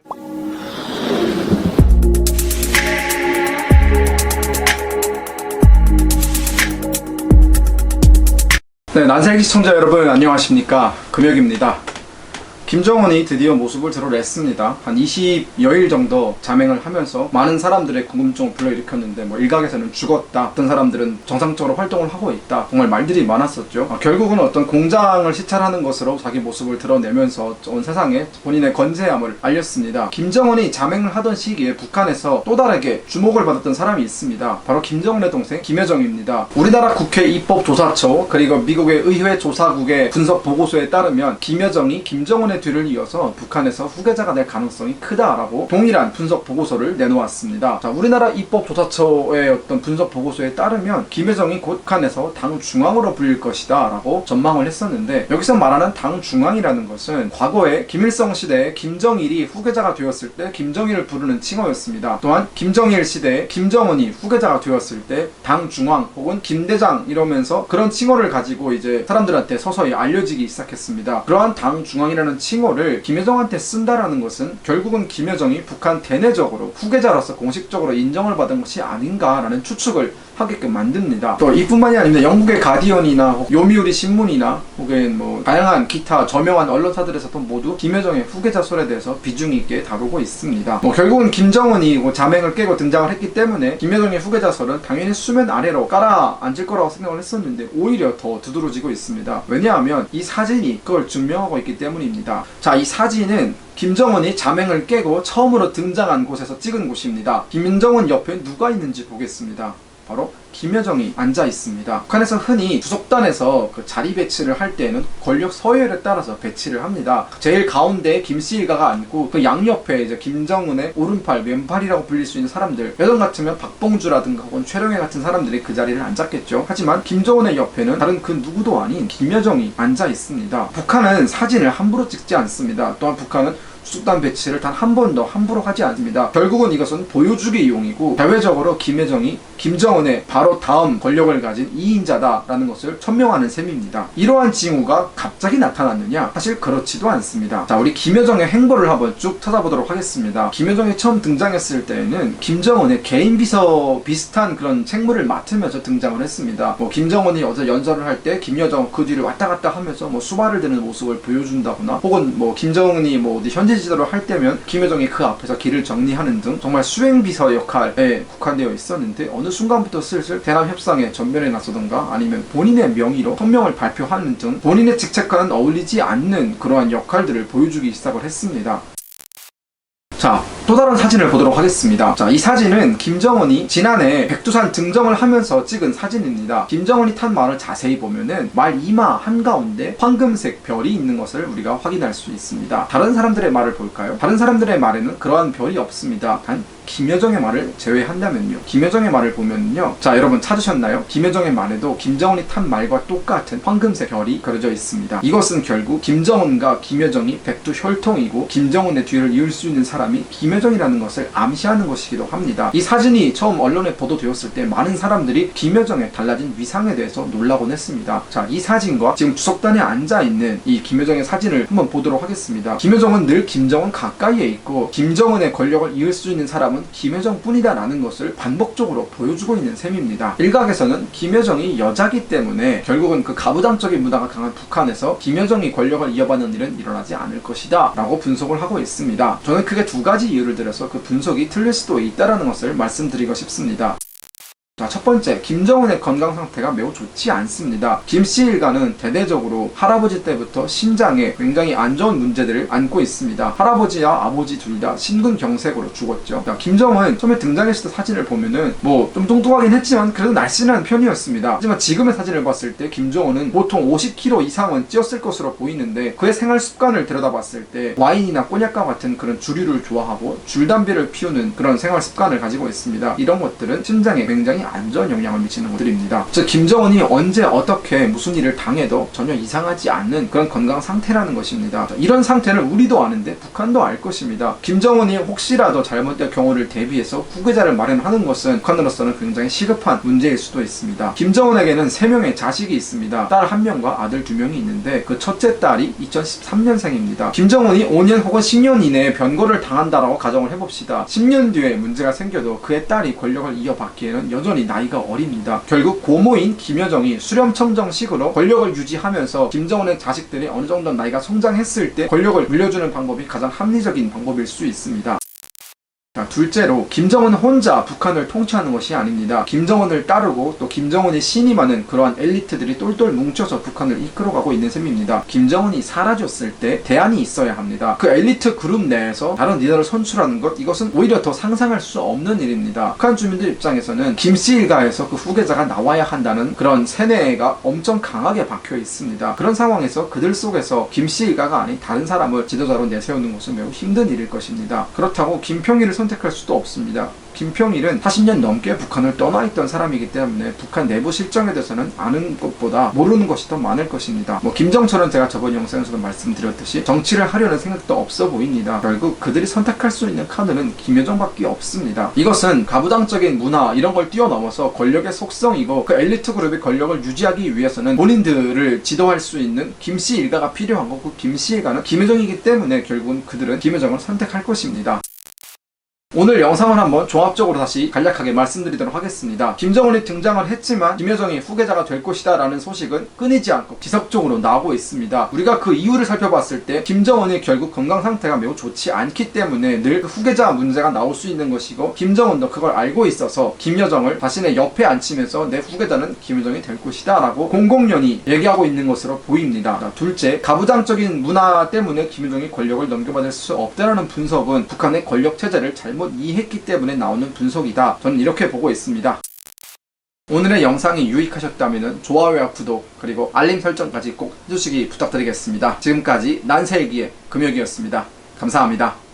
네, 난세기 시청자 여러분 안녕하십니까. 금혁입니다. 김정은이 드디어 모습을 드러냈습니다. 한 20여일 정도 자맹을 하면서 많은 사람들의 궁금증을 불러일으켰는데 일각에서는 죽었다, 어떤 사람들은 정상적으로 활동을 하고 있다, 정말 말들이 많았었죠. 결국은 어떤 공장을 시찰하는 것으로 자기 모습을 드러내면서 온 세상에 본인의 건재함을 알렸습니다. 김정은이 자맹을 하던 시기에 북한에서 또 다르게 주목을 받았던 사람이 있습니다. 바로 김정은의 동생 김여정입니다. 우리나라 국회 입법조사처 그리고 미국의 의회 조사국의 분석 보고서에 따르면 김여정이 김정은의 뒤를 이어서 북한에서 후계자가 될 가능성이 크다라고 동일한 분석 보고서를 내놓았습니다. 자, 우리나라 입법조사처의 어떤 분석 보고서에 따르면 김여정이 곧 북한에서 당 중앙으로 불릴 것이다 라고 전망을 했었는데, 여기서 말하는 당 중앙이라는 것은 과거에 김일성 시대에 김정일이 후계자가 되었을 때 김정일을 부르는 칭호였습니다. 또한 김정일 시대에 김정은이 후계자가 되었을 때 당 중앙 혹은 김대장 이러면서 그런 칭호를 가지고 이제 사람들한테 서서히 알려지기 시작했습니다. 그러한 당 중앙이라는 칭호를 김여정한테 쓴다라는 것은 결국은 김여정이 북한 대내적으로 후계자로서 공식적으로 인정을 받은 것이 아닌가라는 추측을 하게끔 만듭니다. 또 이뿐만이 아닙니다. 영국의 가디언이나 요미우리 신문이나 혹은 다양한 기타 저명한 언론사들에서도 모두 김여정의 후계자 설에 대해서 비중 있게 다루고 있습니다. 결국은 김정은이 자맹을 깨고 등장을 했기 때문에 김여정의 후계자 설은 당연히 수면 아래로 깔아앉을 거라고 생각을 했었는데 오히려 더 두드러지고 있습니다. 왜냐하면 이 사진이 그걸 증명하고 있기 때문입니다. 자, 이 사진은 김정은이 자맹을 깨고 처음으로 등장한 곳에서 찍은 곳입니다. 김정은 옆에 누가 있는지 보겠습니다. 바로 김여정이 앉아 있습니다. 북한에서 흔히 주석단에서 그 자리 배치를 할 때에는 권력 서열에 따라서 배치를 합니다. 제일 가운데에 김씨일가가 앉고 그 양옆에 이제 김정은의 오른팔, 왼팔이라고 불릴 수 있는 사람들, 예전 같으면 박봉주라든가 혹은 최룡해 같은 사람들이 그 자리를 앉았겠죠. 하지만 김정은의 옆에는 다른 그 누구도 아닌 김여정이 앉아 있습니다. 북한은 사진을 함부로 찍지 않습니다. 또한 북한은 수단 배치를 단 한 번도 함부로 하지 않습니다. 결국은 이것은 보여주기 이용이고 대외적으로 김여정이 김정은의 바로 다음 권력을 가진 2인자다라는 것을 천명하는 셈입니다. 이러한 징후가 갑자기 나타났느냐? 사실 그렇지도 않습니다. 자, 우리 김여정의 행보를 한번 쭉 찾아보도록 하겠습니다. 김여정이 처음 등장했을 때에는 김정은의 개인 비서 비슷한 그런 책무를 맡으면서 등장을 했습니다. 김정은이 어제 연설을 할 때 김여정 그 뒤를 왔다 갔다 하면서 수발을 드는 모습을 보여준다거나 혹은 김정은이 어디 현지 지도를 할 때면 김여정이 그 앞에서 길을 정리하는 등 정말 수행비서 역할에 국한되어 있었는데, 어느 순간부터 슬슬 대남협상에 전면에 나서던가 아니면 본인의 명의로 성명을 발표하는 등 본인의 직책과는 어울리지 않는 그러한 역할들을 보여주기 시작을 했습니다. 자, 또 다른 사진을 보도록 하겠습니다. 자, 이 사진은 김정은이 지난해 백두산 등정을 하면서 찍은 사진입니다. 김정은이 탄 말을 자세히 보면은 말 이마 한가운데 황금색 별이 있는 것을 우리가 확인할 수 있습니다. 다른 사람들의 말을 볼까요? 다른 사람들의 말에는 그러한 별이 없습니다. 단 김여정의 말을 제외한다면요. 김여정의 말을 보면요. 자, 여러분 찾으셨나요? 김여정의 말에도 김정은이 탄 말과 똑같은 황금색 별이 그려져 있습니다. 이것은 결국 김정은과 김여정이 백두혈통이고 김정은의 뒤를 이을 수 있는 사람이 김여정이라는 것을 암시하는 것이기도 합니다. 이 사진이 처음 언론에 보도되었을 때 많은 사람들이 김여정의 달라진 위상에 대해서 놀라곤 했습니다. 자, 이 사진과 지금 주석단에 앉아있는 이 김여정의 사진을 한번 보도록 하겠습니다. 김여정은 늘 김정은 가까이에 있고 김정은의 권력을 이을 수 있는 사람은 김여정 뿐이다 라는 것을 반복적으로 보여주고 있는 셈입니다. 일각에서는 김여정이 여자기 때문에 결국은 그 가부장적인 문화가 강한 북한에서 김여정이 권력을 이어받는 일은 일어나지 않을 것이다 라고 분석을 하고 있습니다. 저는 크게 두 가지 이유를 들어서 그 분석이 틀릴 수도 있다는 것을 말씀드리고 싶습니다. 자, 첫 번째, 김정은의 건강 상태가 매우 좋지 않습니다. 김씨 일가는 대대적으로 할아버지 때부터 심장에 굉장히 안 좋은 문제들을 안고 있습니다. 할아버지와 아버지 둘 다 심근경색으로 죽었죠. 자, 김정은 처음에 등장했을 때 사진을 보면은 좀 뚱뚱하긴 했지만 그래도 날씬한 편이었습니다. 하지만 지금의 사진을 봤을 때 김정은은 보통 50kg 이상은 찌었을 것으로 보이는데 그의 생활 습관을 들여다봤을 때 와인이나 꼬냑과 같은 그런 주류를 좋아하고 줄담배를 피우는 그런 생활 습관을 가지고 있습니다. 이런 것들은 심장에 굉장히 안 좋은 영향을 미치는 것들입니다. 즉 김정은이 언제 어떻게 무슨 일을 당해도 전혀 이상하지 않는 그런 건강 상태라는 것입니다. 이런 상태를 우리도 아는데 북한도 알 것입니다. 김정은이 혹시라도 잘못된 경우를 대비해서 후계자를 마련하는 것은 북한으로서는 굉장히 시급한 문제일 수도 있습니다. 김정은에게는 3명의 자식이 있습니다. 딸 1명과 아들 2명이 있는데 그 첫째 딸이 2013년생입니다. 김정은이 5년 혹은 10년 이내에 변고를 당한다라고 가정을 해봅시다. 10년 뒤에 문제가 생겨도 그의 딸이 권력을 이어받기에는 여전히 나이가 어립니다. 결국 고모인 김여정이 수렴청정식으로 권력을 유지하면서 김정은의 자식들이 어느 정도 나이가 성장했을 때 권력을 물려주는 방법이 가장 합리적인 방법일 수 있습니다. 둘째로 김정은 혼자 북한을 통치하는 것이 아닙니다. 김정은을 따르고 또 김정은이 신임하는 그러한 엘리트들이 똘똘 뭉쳐서 북한을 이끌어가고 있는 셈입니다. 김정은이 사라졌을 때 대안이 있어야 합니다. 그 엘리트 그룹 내에서 다른 리더를 선출하는 것, 이것은 오히려 더 상상할 수 없는 일입니다. 북한 주민들 입장에서는 김씨 일가에서 그 후계자가 나와야 한다는 그런 세뇌가 엄청 강하게 박혀 있습니다. 그런 상황에서 그들 속에서 김씨 일가가 아닌 다른 사람을 지도자로 내세우는 것은 매우 힘든 일일 것입니다. 그렇다고 김평일을 선택할 수도 없습니다. 김평일은 40년 넘게 북한을 떠나 있던 사람이기 때문에 북한 내부 실정에 대해서는 아는 것보다 모르는 것이 더 많을 것입니다. 김정철은 제가 저번 영상에서도 말씀드렸듯이 정치를 하려는 생각도 없어 보입니다. 결국 그들이 선택할 수 있는 카드는 김여정밖에 없습니다. 이것은 가부장적인 문화 이런 걸 뛰어넘어서 권력의 속성이고 그 엘리트 그룹의 권력을 유지하기 위해서는 본인들을 지도할 수 있는 김씨 일가가 필요한 거고, 김씨 일가는 김여정이기 때문에 결국은 그들은 김여정을 선택할 것입니다. 오늘 영상을 한번 종합적으로 다시 간략하게 말씀드리도록 하겠습니다. 김정은이 등장을 했지만 김여정이 후계자가 될 것이다 라는 소식은 끊이지 않고 지속적으로 나오고 있습니다. 우리가 그 이유를 살펴봤을 때 김정은이 결국 건강 상태가 매우 좋지 않기 때문에 늘 후계자 문제가 나올 수 있는 것이고, 김정은도 그걸 알고 있어서 김여정을 자신의 옆에 앉히면서 내 후계자는 김여정이 될 것이다 라고 공공연히 얘기하고 있는 것으로 보입니다. 둘째, 가부장적인 문화 때문에 김여정이 권력을 넘겨받을 수 없다는 분석은 북한의 권력 체제를 잘못 이해했기 때문에 나오는 분석이다. 저는 이렇게 보고 있습니다. 오늘의 영상이 유익하셨다면 좋아요와 구독 그리고 알림 설정까지 꼭 해주시기 부탁드리겠습니다. 지금까지 난세일기의 금혁이었습니다. 감사합니다.